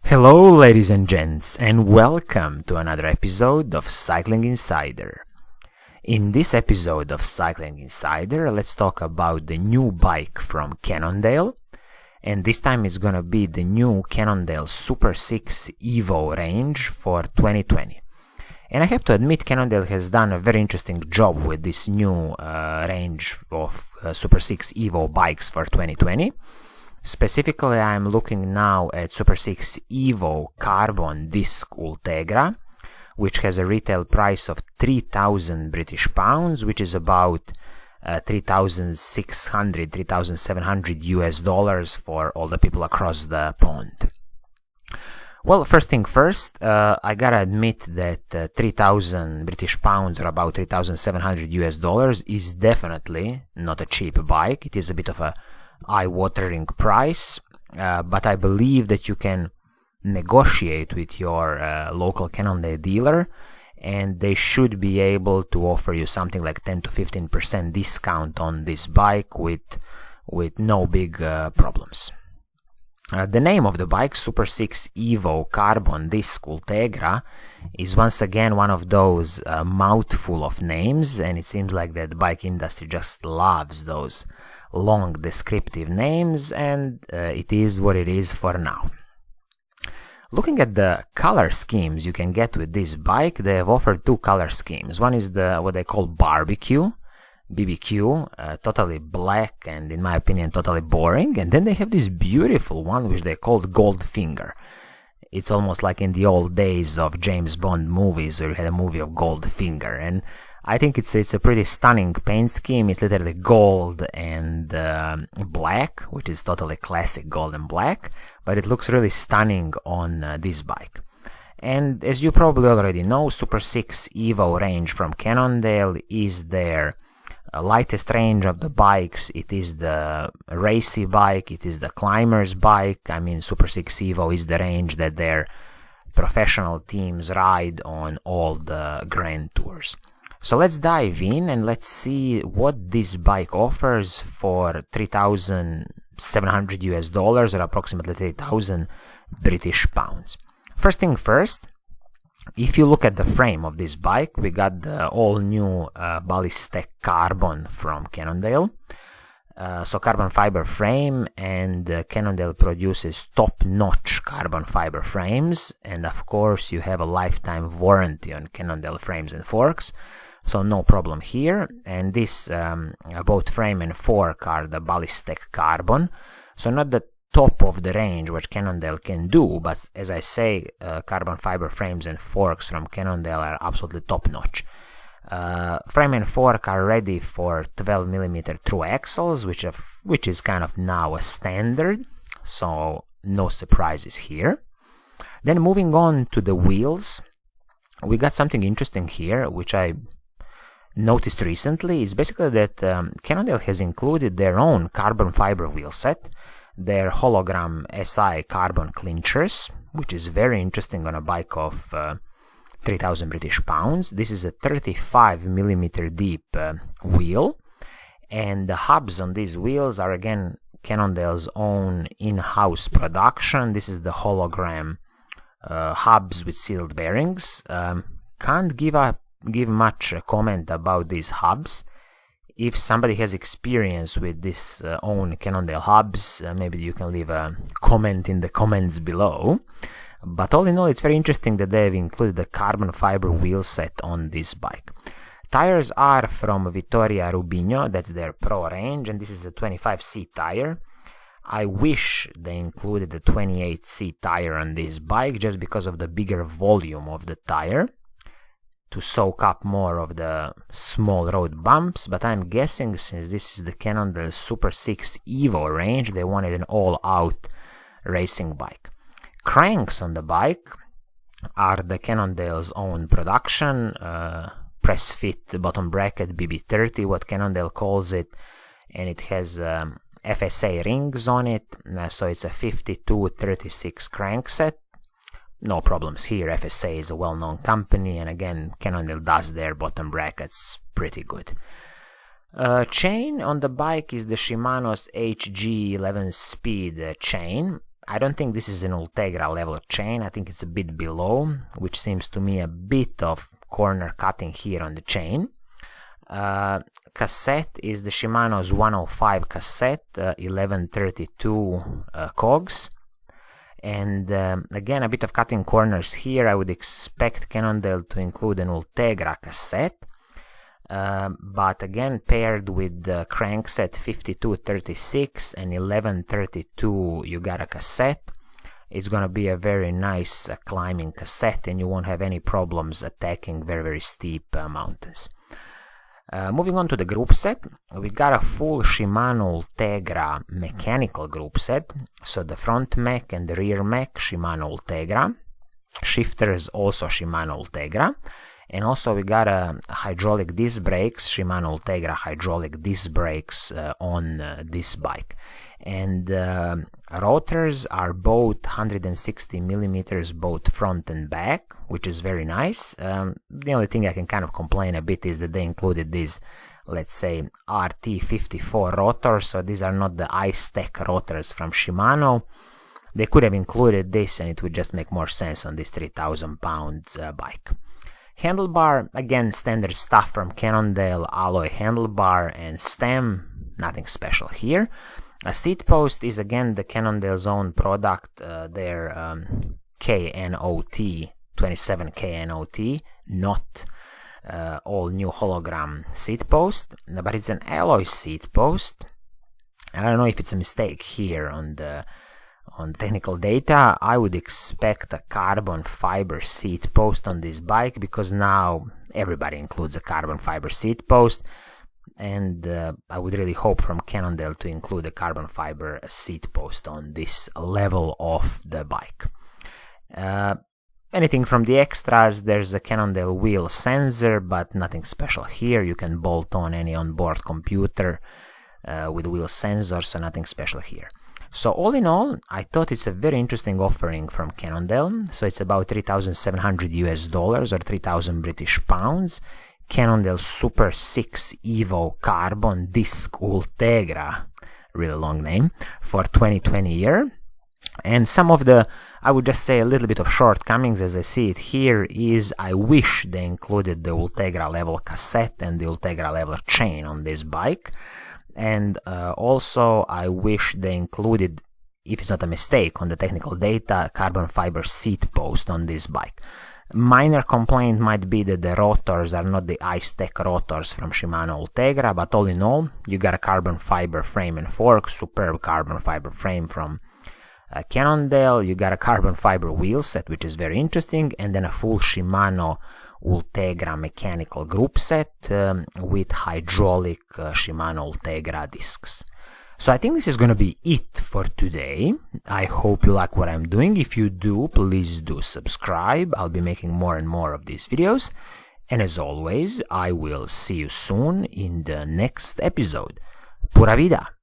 Hello ladies and gents, and welcome to another episode of Cycling Insider. In this episode of Cycling Insider, let's talk about the new bike from Cannondale, and this time it's gonna be the new Cannondale SuperSix Evo range for 2020. And I have to admit, Cannondale has done a very interesting job with this new range of SuperSix Evo bikes for 2020. Specifically, I'm looking now at SuperSix Evo Carbon Disc Ultegra, which has a retail price of 3,000 British pounds, which is about 3,600, 3,700 US dollars for all the people across the pond. Well, first thing first, I gotta admit that 3,000 British pounds, or about 3,700 US dollars, is definitely not a cheap bike. It is a bit of a eye-watering price, but I believe that you can negotiate with your local Cannondale dealer, and they should be able to offer you something like 10 to 15% discount on this bike with no big problems. The name of the bike, SuperSix Evo Carbon Disc Ultegra, is once again one of those mouthful of names, and it seems like that the bike industry just loves those long descriptive names, and it is what it is for now. Looking at the color schemes you can get with this bike, they have offered two color schemes. One is what they call barbecue, BBQ, totally black and in my opinion totally boring, and then they have this beautiful one which they called Goldfinger. It's almost like in the old days of James Bond movies where you had a movie of Goldfinger, and I think it's a pretty stunning paint scheme. It's literally gold and black, which is totally classic gold and black, but it looks really stunning on this bike. And as you probably already know, SuperSix Evo range from Cannondale is their lightest range of the bikes. It is the racy bike, it is the climber's bike. I mean, SuperSix Evo is the range that their professional teams ride on all the Grand Tours. So let's dive in and let's see what this bike offers for 3,700 US dollars, or approximately 3,000 British pounds. First thing first, if you look at the frame of this bike, we got the all new ballistic carbon from Cannondale. So carbon fiber frame, and Cannondale produces top-notch carbon fiber frames, and of course you have a lifetime warranty on Cannondale frames and forks, so no problem here. And this both frame and fork are the ballistic carbon, so not the top of the range which Cannondale can do, but as I say, carbon fiber frames and forks from Cannondale are absolutely top-notch. Frame and fork are ready for 12mm thru-axles, which is kind of now a standard, so no surprises here. Then moving on to the wheels, we got something interesting here, which I noticed recently, is basically that Cannondale has included their own carbon fiber wheel set, their hologram SI carbon clinchers, which is very interesting on a bike of 3,000 British pounds. This is a 35mm deep wheel, and the hubs on these wheels are again Cannondale's own in-house production. This is the hologram hubs with sealed bearings. Can't give much comment about these hubs. If somebody has experience with this own Cannondale hubs, maybe you can leave a comment in the comments below. But all in all, it's very interesting that they have included the carbon fiber wheel set on this bike. Tires are from Vittoria Rubinho, that's their Pro range, and this is a 25C tire. I wish they included the 28C tire on this bike just because of the bigger volume of the tire, to soak up more of the small road bumps, but I'm guessing since this is the Cannondale SuperSix Evo range, they wanted an all-out racing bike. Cranks on the bike are the Cannondale's own production, press fit bottom bracket BB30, what Cannondale calls it, and it has FSA rings on it, so it's a 52-36 crankset. No problems here. FSA is a well-known company, and again, Cannondale does their bottom brackets pretty good. Chain on the bike is the Shimano's HG11 Speed chain. I don't think this is an Ultegra level chain. I think it's a bit below, which seems to me a bit of corner cutting here on the chain. Cassette is the Shimano's 105 Cassette, 1132 cogs. And again, a bit of cutting corners here. I would expect Cannondale to include an Ultegra Cassette. But again, paired with the crankset 5236 and 1132, you got a Cassette. It's gonna be a very nice climbing Cassette, and you won't have any problems attacking very steep mountains. Moving on to the group set, we got a full Shimano Ultegra mechanical group set. So the front mech and the rear mech Shimano Ultegra, shifters also Shimano Ultegra, and also we got a hydraulic disc brakes, Shimano Ultegra hydraulic disc brakes on this bike. And rotors are both 160 millimeters both front and back, which is very nice. The only thing I can kind of complain a bit is that they included these, let's say, RT54 rotors, so these are not the I-Stack rotors from Shimano. They could have included this and it would just make more sense on this 3,000 pounds bike. Handlebar, again, standard stuff from Cannondale, alloy handlebar and stem, nothing special here. A seat post is again the Cannondale's own product, their KNOT, 27 KNOT, not all new hologram seat post, but it's an alloy seat post. I don't know if it's a mistake here on the technical data. I would expect a carbon fiber seat post on this bike, because now everybody includes a carbon fiber seat post, and I would really hope from Cannondale to include a carbon fiber seat post on this level of the bike. Anything from the extras, there's a Cannondale wheel sensor, but nothing special here. You can bolt on any onboard computer with wheel sensor, so nothing special here. So all in all, I thought it's a very interesting offering from Cannondale. So it's about $3,700 or 3,000 British pounds. Cannondale SuperSix Evo Carbon Disc Ultegra, really long name, for 2020 year. And some of the, I would just say a little bit of shortcomings as I see it here is I wish they included the Ultegra level cassette and the Ultegra level chain on this bike. And also I wish they included, if it's not a mistake on the technical data, carbon fiber seat post on this bike. Minor complaint might be that the rotors are not the I-Stack rotors from Shimano Ultegra, but all in all, you got a carbon fiber frame and fork, superb carbon fiber frame from Cannondale, you got a carbon fiber wheel set, which is very interesting, and then a full Shimano Ultegra mechanical group set with hydraulic Shimano Ultegra discs. So I think this is going to be it for today. I hope you like what I'm doing. If you do, please do subscribe. I'll be making more and more of these videos. And as always, I will see you soon in the next episode. Pura Vida!